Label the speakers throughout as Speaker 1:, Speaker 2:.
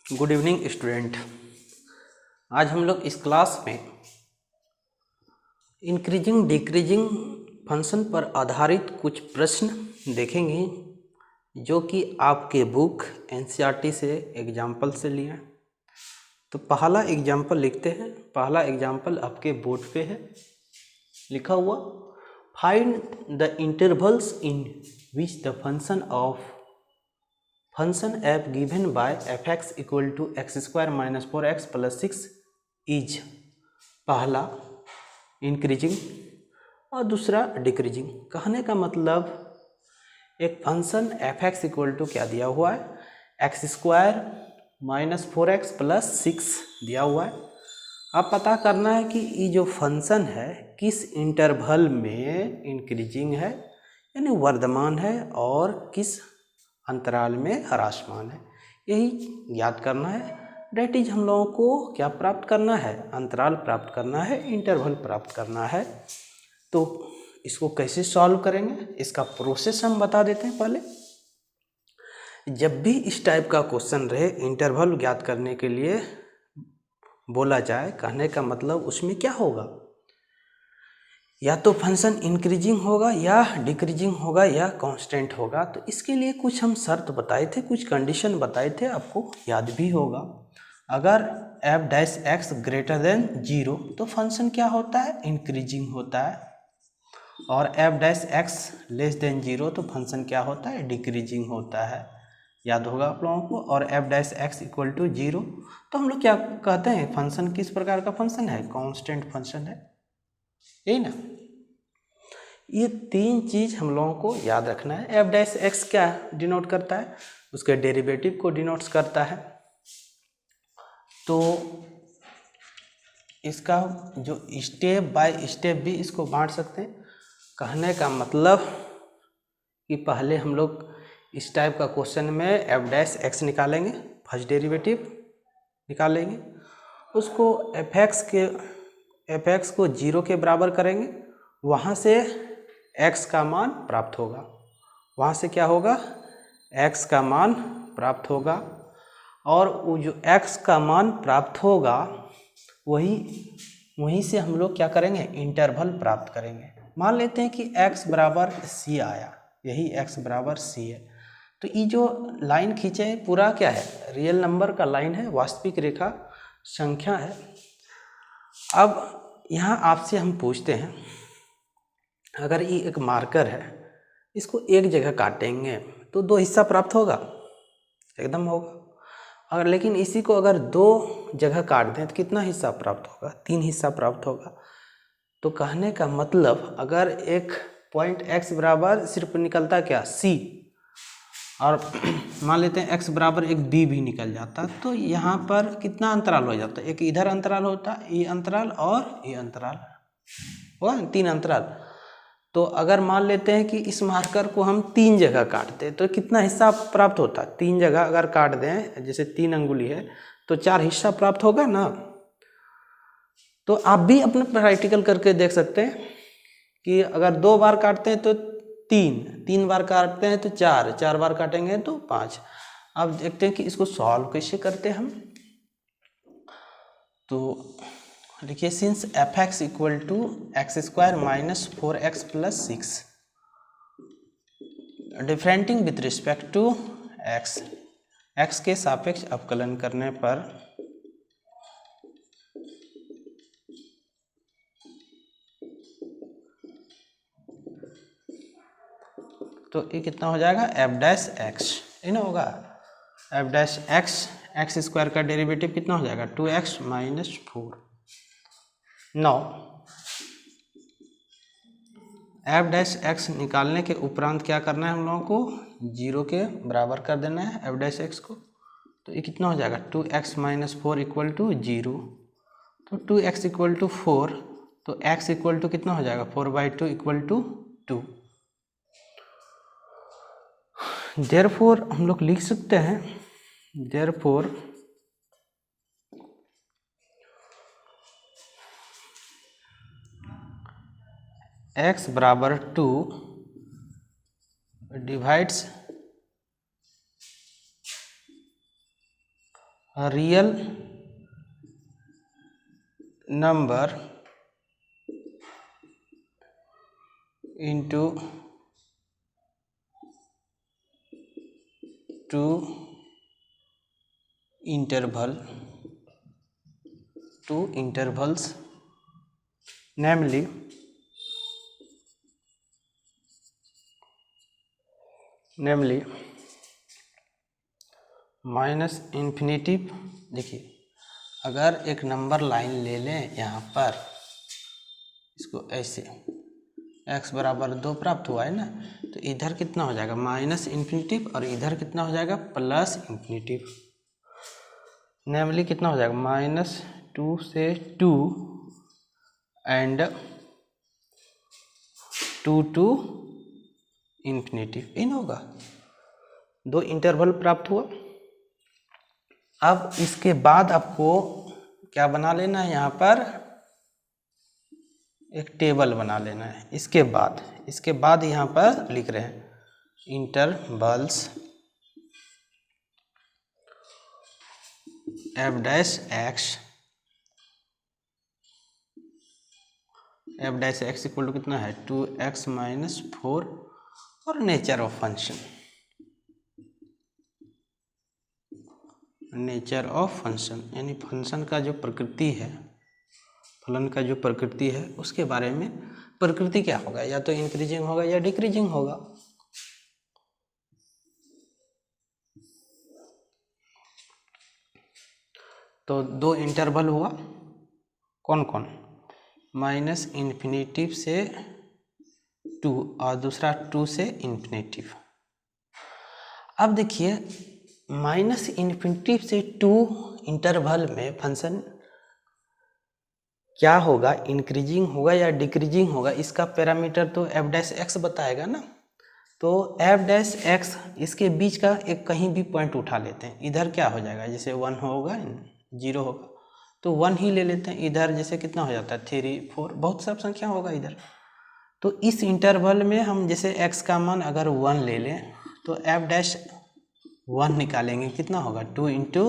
Speaker 1: Good evening student. आज हम लोग इस क्लास में इंक्रीजिंग डिक्रीजिंग फंक्शन पर आधारित कुछ प्रश्न देखेंगे जो कि आपके बुक एनसीईआरटी से एग्जाम्पल से लिए हैं। तो पहला एग्जाम्पल लिखते हैं। पहला एग्जाम्पल आपके बोर्ड पे है लिखा हुआ, find the intervals in which the function f given by fx equal to x square minus 4x plus 6 is पहला इंक्रीजिंग और दूसरा डिक्रीजिंग। कहने का मतलब एक फंक्शन fx इक्वल टू क्या दिया हुआ है, x square minus 4x plus 6 दिया हुआ है। अब पता करना है कि ये जो फंक्शन है किस इंटरवल में इंक्रीजिंग है यानी वर्धमान है और किस अंतराल में ह्रासमान है, यही याद करना है। डेट इज हम लोगों को क्या प्राप्त करना है, अंतराल प्राप्त करना है, इंटरवल प्राप्त करना है। तो इसको कैसे सॉल्व करेंगे इसका प्रोसेस हम बता देते हैं। पहले जब भी इस टाइप का क्वेश्चन रहे इंटरवल ज्ञात करने के लिए बोला जाए, कहने का मतलब उसमें क्या होगा, या तो फंक्शन इंक्रीजिंग होगा या डिक्रीजिंग होगा या कांस्टेंट होगा। तो इसके लिए कुछ हम शर्त बताए थे, कुछ कंडीशन बताए थे, आपको याद भी होगा। अगर f dash x greater than 0 तो फंक्शन क्या होता है, इंक्रीजिंग होता है, और f dash x less than 0 तो फंक्शन क्या होता है, डिक्रीजिंग होता है। याद होगा आप लोगों को। और f dash x equal to 0 तो हम लोग क्या कहते हैं, फंक्शन किस प्रकार का फंक्शन है, कांस्टेंट फंक्शन है, यही ना। ये तीन चीज हम लोगों को याद रखना है। f डैश एक्स क्या डिनोट करता है, उसके डेरिवेटिव को डिनोट्स करता है। तो इसका जो स्टेप बाय स्टेप भी इसको बांट सकते हैं। कहने का मतलब कि पहले हम लोग इस टाइप का क्वेश्चन में f डैश एक्स निकालेंगे, फर्स्ट डेरिवेटिव निकालेंगे, उसको एफ एक्स को 0 के बराबर करेंगे, वहाँ से x का मान प्राप्त होगा, वहाँ से क्या होगा, x का मान प्राप्त होगा, और वो जो x का मान प्राप्त होगा वहीं से हम लोग क्या करेंगे, इंटरवल प्राप्त करेंगे। मान लेते हैं कि x बराबर c आया, यही x बराबर c है। तो ये जो लाइन खींचे हैं पूरा क्या है, रियल नंबर का लाइन है, वास्तविक रेखा संख्या है। अब यहाँ आपसे हम पूछते हैं, अगर ये एक मार्कर है, इसको एक जगह काटेंगे तो 2 हिस्सा प्राप्त होगा, एकदम होगा। अगर लेकिन इसी को अगर 2 जगह काट दें तो कितना हिस्सा प्राप्त होगा, 3 हिस्सा प्राप्त होगा। तो कहने का मतलब अगर एक पॉइंट x बराबर सिर्फ निकलता क्या, c, और मान लेते हैं x बराबर एक b भी निकल जाता, तो यहाँ पर कितना अंतराल हो जाता, एक इधर अंतराल होता, ये अंतराल और ये अंतराल हुआ, 3 अंतराल। तो अगर मान लेते हैं कि इस मार्कर को हम 3 जगह काटते तो कितना हिस्सा प्राप्त होता, 3 जगह अगर काट दें, जैसे 3 अंगुली है तो 4 हिस्सा प्राप्त होगा ना। तो आप भी अपना प्रैक्टिकल करके देख सकते हैं कि अगर 2 बार काटते हैं तो 3 बार काटते हैं तो 4 बार काटेंगे तो 5। अब देखते हैं कि इसको सॉल्व कैसे करते हैं हम। तो लिखिए, since f x equal to x square minus 4x plus 6 differentiating with respect to x के सापेक्ष अवकलन करने पर तो ये कितना हो जाएगा, f डैश एक्स, ये ना होगा f डैश एक्स स्क्वायर का डेरिवेटिव कितना हो जाएगा, 2x माइनस 4। नौ f डैश एक्स निकालने के उपरांत क्या करना है हम लोगों को, 0 के बराबर कर देना है f डैश एक्स को। तो ये कितना हो जाएगा, 2x माइनस 4 इक्वल टू 0। तो 2x इक्वल टू 4, तो x इक्वल टू कितना हो जाएगा, 4/2 इक्वल टू 2। देयरफॉर हम लोग लिख सकते हैं, देयरफॉर x बराबर 2 divides real number into two intervals, namely minus infinitive. देखिए अगर एक नंबर लाइन ले लें यहाँ पर, इसको ऐसे x बराबर 2 प्राप्त हुआ है ना, तो इधर कितना हो जाएगा माइनस इन्फिनिटिव और इधर कितना हो जाएगा प्लस इन्फिनिटिव। नेमली कितना हो जाएगा -2 से 2 एंड 2 to इन्फिनिटिव इन होगा। 2 इंटरवल प्राप्त हुआ। अब इसके बाद आपको क्या बना लेना है, यहाँ पर एक टेबल बना लेना है। इसके बाद यहाँ पर लिख रहे हैं intervals f dash x equal to कितना है 2x माइनस 4 और नेचर ऑफ फंक्शन यानी फंक्शन का जो प्रकृति है, फलन का जो प्रकृति है उसके बारे में। प्रकृति क्या होगा, या तो इंक्रीजिंग होगा या डिक्रीजिंग होगा। तो 2 इंटरवल हुआ, कौन कौन, माइनस इन्फिनिटिव से 2 और दूसरा 2 से इन्फिनिटिव। अब देखिए माइनस इन्फिनिटिव से 2 इंटरवल में फंक्शन क्या होगा, इंक्रीजिंग होगा या डिक्रीजिंग होगा, इसका पैरामीटर तो f डैश एक्स बताएगा ना। तो f डैश एक्स इसके बीच का एक कहीं भी पॉइंट उठा लेते हैं। इधर क्या हो जाएगा, जैसे 1 होगा 0 होगा तो 1 ही ले लेते हैं। इधर जैसे कितना हो जाता है 3 4 बहुत सब संख्या होगा इधर। तो इस इंटरवल में हम जैसे x का मान अगर 1 ले लें तो f डैश 1 निकालेंगे, कितना होगा 2 इंटू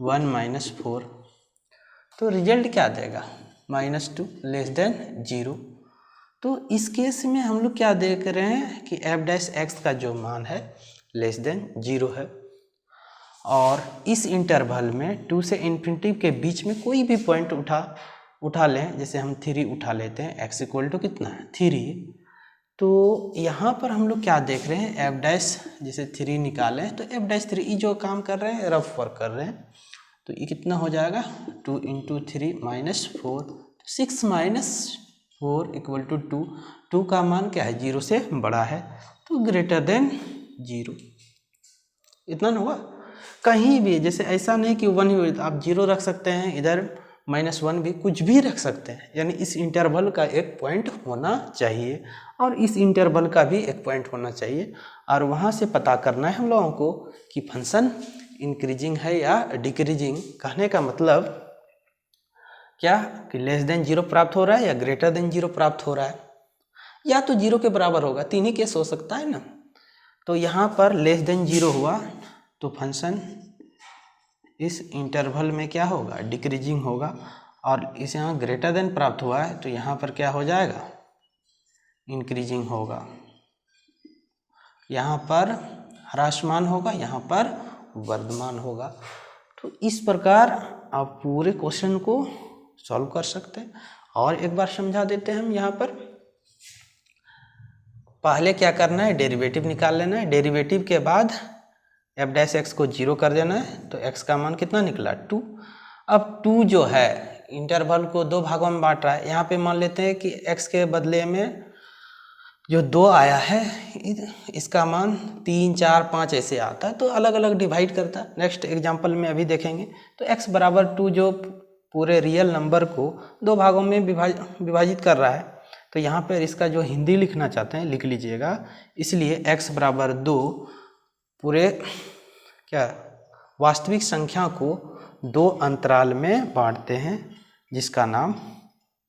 Speaker 1: 1 माइनस 4। तो रिजल्ट क्या देगा -2 लेस देन 0। तो इस केस में हम लोग क्या देख रहे हैं कि f डैश एक्स का जो मान है लेस देन 0 है। और इस इंटरवल में 2 से इन्फिनिटी के बीच में कोई भी पॉइंट उठा लें, जैसे हम 3 उठा लेते हैं, x इक्वल टू कितना है 3। तो यहाँ पर हम लोग क्या देख रहे हैं, f डैश जैसे 3 निकालें तो f डैश 3 जो काम कर रहे हैं रफ वर्क कर रहे हैं, तो ये कितना हो जाएगा 2 into 3 minus 4, 6 minus 4 equal to 2। 2 का मान क्या है 0 से बड़ा है, तो ग्रेटर देन 0। इतना ना हुआ। कहीं भी जैसे ऐसा नहीं कि 1 ही, आप 0 रख सकते हैं, इधर -1 भी, कुछ भी रख सकते हैं। यानी इस इंटरवल का एक पॉइंट होना चाहिए और इस इंटरवल का भी एक पॉइंट होना चाहिए। और वहाँ से पता करना है हम लोगों को कि फंक्शन इंक्रीजिंग है या डिक्रीजिंग। कहने का मतलब क्या कि लेस देन 0 प्राप्त हो रहा है या ग्रेटर देन 0 प्राप्त हो रहा है, या तो 0 के बराबर होगा। 3 ही केस हो सकता है ना। तो यहाँ पर लेस देन 0 हुआ तो फंक्शन इस इंटरवल में क्या होगा डिक्रीजिंग होगा। और इस यहाँ ग्रेटर देन प्राप्त हुआ है तो यहाँ पर क्या हो जाएगा इंक्रीजिंग होगा। यहाँ पर ह्रासमान होगा, यहाँ पर वर्धमान होगा। तो इस प्रकार आप पूरे क्वेश्चन को सॉल्व कर सकते हैं। और एक बार समझा देते हैं हम। यहाँ पर पहले क्या करना है, डेरिवेटिव निकाल लेना है। डेरिवेटिव के बाद f डैश एक्स को 0 कर देना है, तो x का मान कितना निकला 2। अब 2 जो है इंटरवल को 2 भागों में बांट रहा है। यहाँ पे मान लेते हैं कि x के बदले में जो 2 आया है इसका मान 3 4 5 ऐसे आता है, तो अलग अलग डिवाइड करता है। नेक्स्ट एग्जांपल में अभी देखेंगे। तो x बराबर 2 जो पूरे रियल नंबर को 2 भागों में विभाजित कर रहा है, तो यहाँ पर इसका जो हिंदी लिखना चाहते हैं लिख लीजिएगा। इसलिए x बराबर 2 पूरे क्या वास्तविक संख्या को 2 अंतराल में बांटते हैं, जिसका नाम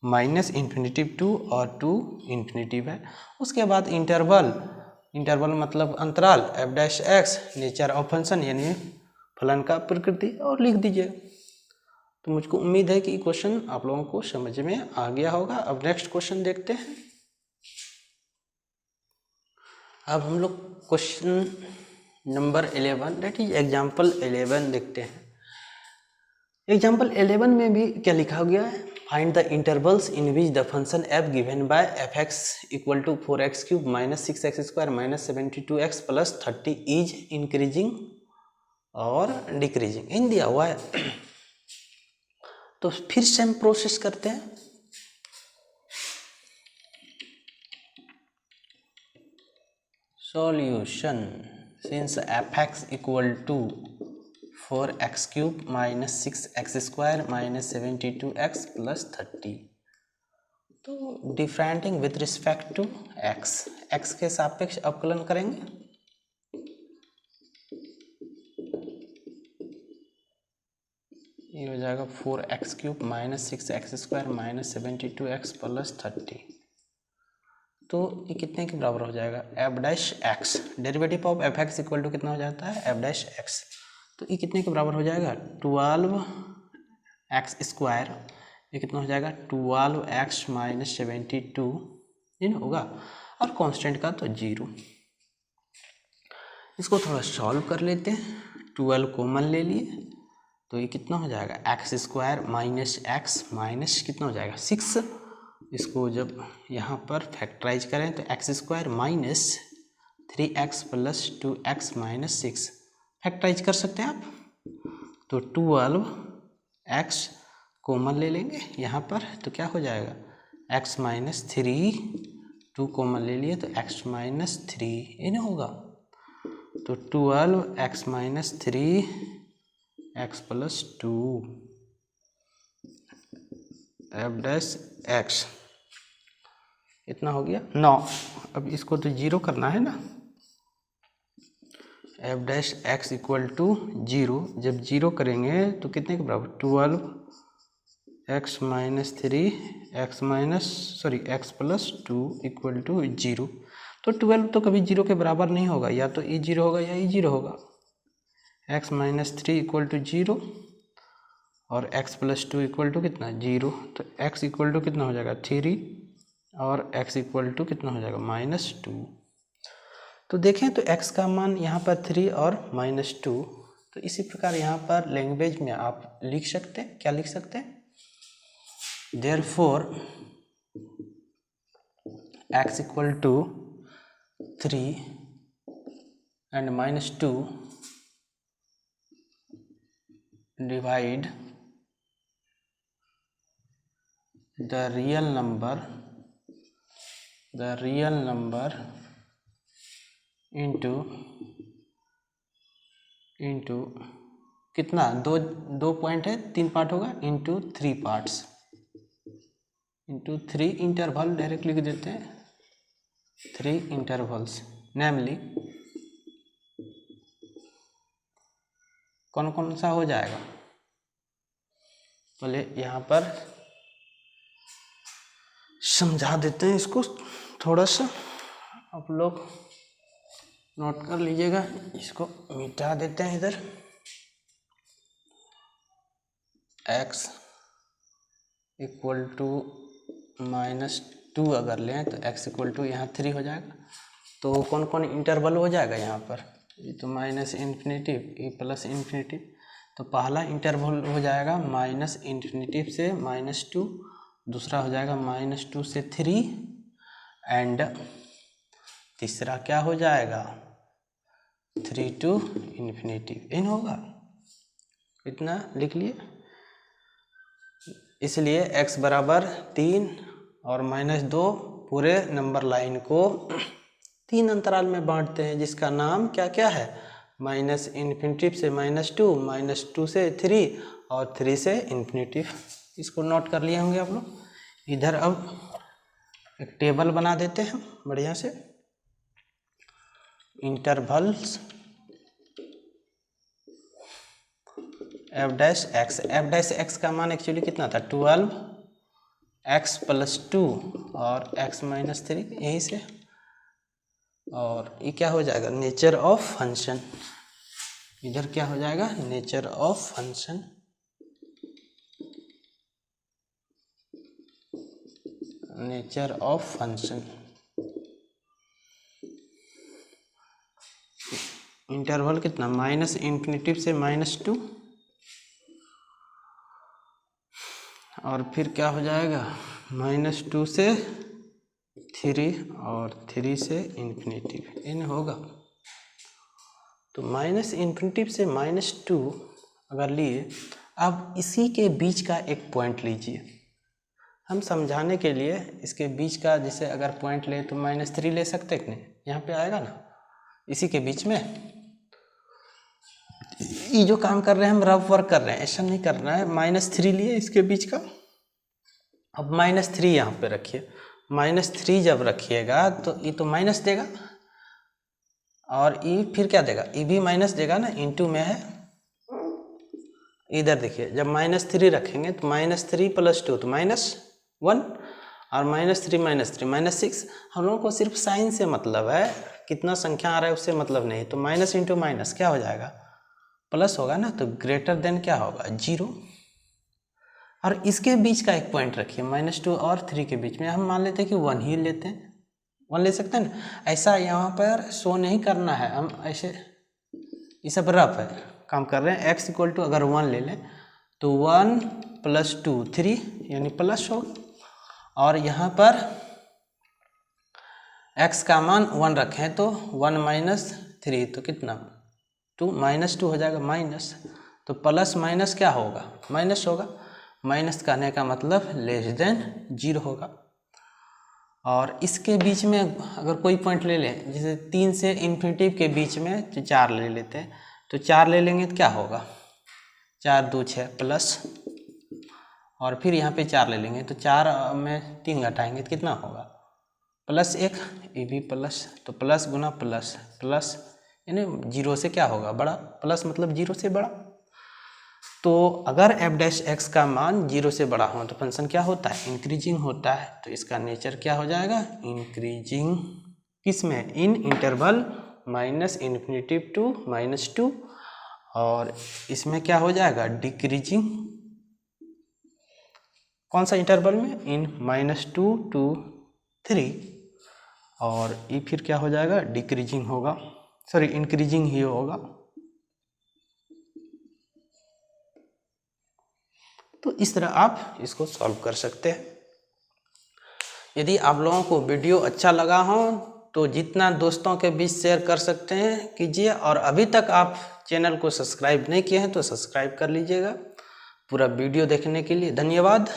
Speaker 1: -∞2 और 2 इन्फिनिटिव है। उसके बाद इंटरवल मतलब अंतराल f dash x nature of function यानी फलन का प्रकृति और लिख दीजिएगा। तो मुझको उम्मीद है कि ये क्वेश्चन आप लोगों को समझ में आ गया होगा। अब नेक्स्ट क्वेश्चन देखते हैं। अब हम लोग question number 11 that is example 11 देखते हैं। एग्जाम्पल 11 में भी क्या लिखा गया है, find the intervals in which the function f given by fx equal to 4x cube minus 6x square minus 72x plus 30 is increasing और डिक्रीजिंग इन दिया हुआ है। तो फिर से हम प्रोसेस करते हैं। Solution since fx equal to 4x cube minus 6x square minus 72x plus 30। तो differentiating with respect to x के सापेक्ष अवकलन करेंगे। ये हो जाएगा 4x cube minus 6x square minus 72x plus 30। तो ये कितने के बराबर हो जाएगा, f dash x। Derivative of fx equal to कितना हो जाता है, f डैश x। तो ये कितने के बराबर हो जाएगा, 12x स्क्वायर। ये कितना हो जाएगा 12x माइनस 72 ये ना होगा, और कांस्टेंट का तो 0। इसको थोड़ा सॉल्व कर लेते हैं। 12 कॉमन ले लिए तो ये कितना हो जाएगा x square minus x minus कितना हो जाएगा 6। इसको जब यहाँ पर फैक्टराइज करें तो x square minus 3x plus 2x minus 6 factorize कर सकते हैं आप। तो 12x कॉमन ले लेंगे यहाँ पर, तो क्या हो जाएगा x माइनस 3, 2 कॉमन ले लिए तो x माइनस 3 ये नहीं होगा। तो 12x minus 3x plus 2 f dash x इतना हो गया 9। अब इसको तो 0 करना है ना, f dash x equal to 0। जब 0 करेंगे तो कितने के बराबर 12x minus 3 x plus 2 equal to 0। तो 12 तो कभी 0 के बराबर नहीं होगा, या तो ये 0 होगा या ये 0 होगा। x माइनस 3 इक्वल टू 0 और x प्लस 2 इक्वल टू कितना 0। तो x इक्वल टू कितना हो जाएगा 3 और x इक्वल टू कितना हो जाएगा माइनस 2। तो देखें तो x का मान यहाँ पर 3 और माइनस 2। तो इसी प्रकार यहाँ पर लैंग्वेज में आप लिख सकते हैं, क्या लिख सकते हैं, therefore x equal to 3 and minus 2 divide the real number into कितना दो पॉइंट है 3 पार्ट होगा into 3 parts into 3 interval direct लिख देते हैं 3 इंटरवल्स। नेमली कौन कौन सा हो जाएगा, पहले यहाँ पर समझा देते हैं इसको थोड़ा सा, आप लोग नोट कर लीजिएगा। इसको मिटा देते हैं इधर। x इक्वल टू माइनस 2 अगर लें तो x इक्वल टू यहाँ 3 हो जाएगा। तो कौन कौन इंटरवल हो जाएगा यहाँ पर, ये तो माइनस इन्फिनिटिव ये प्लस इन्फिनिटिव। तो पहला इंटरवल हो जाएगा माइनस इन्फिनिटिव से माइनस 2, दूसरा हो जाएगा माइनस 2 से 3 एंड तीसरा क्या हो जाएगा 3 टू इन्फिनिटिव इन होगा। इतना लिख लिए। इसलिए x बराबर 3 और माइनस 2 पूरे नंबर लाइन को 3 अंतराल में बांटते हैं, जिसका नाम क्या क्या है, माइनस इन्फिनिटिव से माइनस 2, माइनस 2 से 3 और 3 से इन्फिनिटिव। इसको नोट कर लिए होंगे आप लोग। इधर अब एक टेबल बना देते हैं बढ़िया से। इंटरवल्स f डैश x का मान एक्चुअली कितना था 12x प्लस 2 और x माइनस 3 यहीं से। और ये क्या हो जाएगा नेचर ऑफ फंक्शन। इधर क्या हो जाएगा, nature of function, nature of function. Interval कितना, माइनस इन्फिनिटी से -2, और फिर क्या हो जाएगा, -2 से 3 और 3 से इन्फिनिटी, इन होगा। तो माइनस इन्फिनिटी से -2 अगर लिए, अब इसी के बीच का एक पॉइंट लीजिए। हम समझाने के लिए इसके बीच का, जैसे अगर पॉइंट ले तो -3 ले सकते हैं कि नहीं, यहाँ पे आएगा ना, इसी के बीच में। ये जो काम कर रहे हैं हम रफ वर्क कर रहे हैं, ऐसा नहीं करना है। -3 लिए इसके बीच का, अब -3 यहाँ पे रखिए। -3 जब रखिएगा तो ये तो माइनस देगा, और ये फिर क्या देगा, ये भी माइनस देगा ना, इनटू में है। इधर देखिए, जब -3 रखेंगे तो -3 + 2 तो -1, और -3 -6। हम लोगों को सिर्फ साइन से मतलब है, कितना संख्या आ रहा है उससे मतलब नहीं। तो माइनस इंटू माइनस क्या हो जाएगा, प्लस होगा ना, तो ग्रेटर देन क्या होगा, 0। और इसके बीच का एक पॉइंट रखिए, -2 और 3 के बीच में। हम मान लेते हैं कि 1 ही लेते हैं, 1 ले सकते हैं ना। ऐसा यहाँ पर शो नहीं करना है, हम ऐसे, ये सब रफ है, काम कर रहे हैं। x = अगर 1 ले लें तो 1 + 2 3, यानी प्लस होगा। और यहाँ पर x का मान 1 रखें तो 1 - 3 तो कितना, 2, -2 हो जाएगा माइनस। तो प्लस माइनस क्या होगा, माइनस होगा। माइनस करने का मतलब <0 होगा। और इसके बीच में अगर कोई पॉइंट ले लें, जैसे 3 से इन्फिनिटी के बीच में, तो 4 ले लेते हैं। तो 4 ले लेंगे तो क्या होगा, 4 2 6 प्लस, और फिर यहाँ पे 4 ले लेंगे तो 4 में 3 घटाएंगे तो कितना होगा, +1, ये भी प्लस। तो प्लस गुना प्लस, प्लस यानी 0 से क्या होगा, बड़ा। प्लस मतलब 0 से बड़ा। तो अगर f' का मान 0 से बड़ा हो तो फंक्शन क्या होता है, इंक्रीजिंग होता है। तो इसका नेचर क्या हो जाएगा, इंक्रीजिंग। किस में, इन इंटरवल -∞ to -2, और इसमें क्या हो जाएगा, डिक्रीजिंग। कौन सा इंटरवल में, इन -2 to 3, और ये फिर क्या हो जाएगा, डिक्रीजिंग होगा, सॉरी इंक्रीजिंग ही होगा। तो इस तरह आप इसको सॉल्व कर सकते हैं। यदि आप लोगों को वीडियो अच्छा लगा हो तो जितना दोस्तों के बीच शेयर कर सकते हैं कीजिए, और अभी तक आप चैनल को सब्सक्राइब नहीं किए हैं तो सब्सक्राइब कर लीजिएगा। पूरा वीडियो देखने के लिए धन्यवाद।